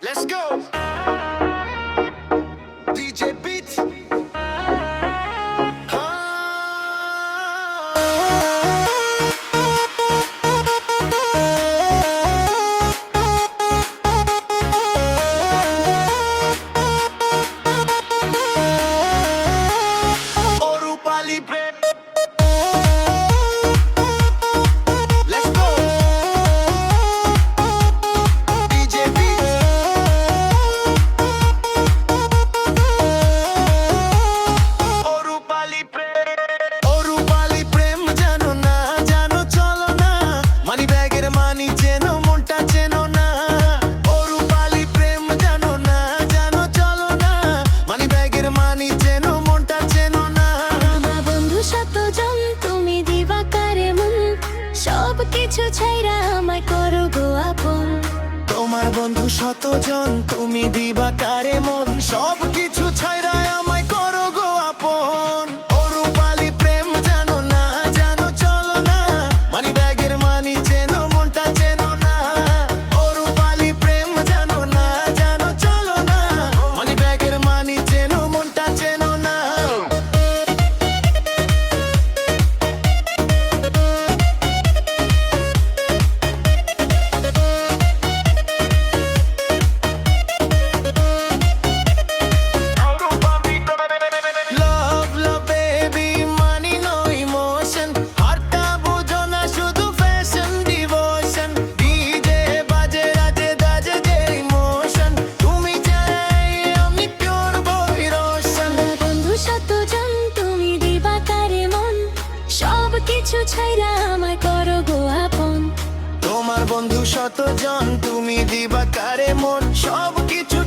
Let's go. DJ Beats. Orupali Prem. Let's go. DJ Beats. Orupali Prem. Orupali Prem jano na jano cholo na money bag er money cheno monta cheno na Orupali Prem jano na jano cholo na money bag er money cheno monta cheno na আমার বন্ধু শতজন তুমি দিবা কারে মন সব কিছু ছাইরা আমায় করো গো আপন তোমার বন্ধু শতজন তুমি দিবা কারে মন সব কিছু ছাইরা আমায় করো গো আপন অরুপালি প্রেম জানো না জানো চলো না মানি ব্যাগের মানি চেনো মনটা চেনো না অরুপালি প্রেম জানো না জানো চলো না মানি ব্যাগের মানি চেনো মনটা চেনো না Love, love, baby, money, no emotion. হারটা বুঝো না শুধু fashion, devotion. DJ বাজে রাজে দাজে যে emotion. তুমি চাই আমি pure boy রোশন। আমার বন্ধু শতজন তুমি দিবা কারে মন সব কিছু ছাইরা আমায় করো গো আপন তোমার বন্ধু শতজন তুমি দিবা কারে মন সব কিছু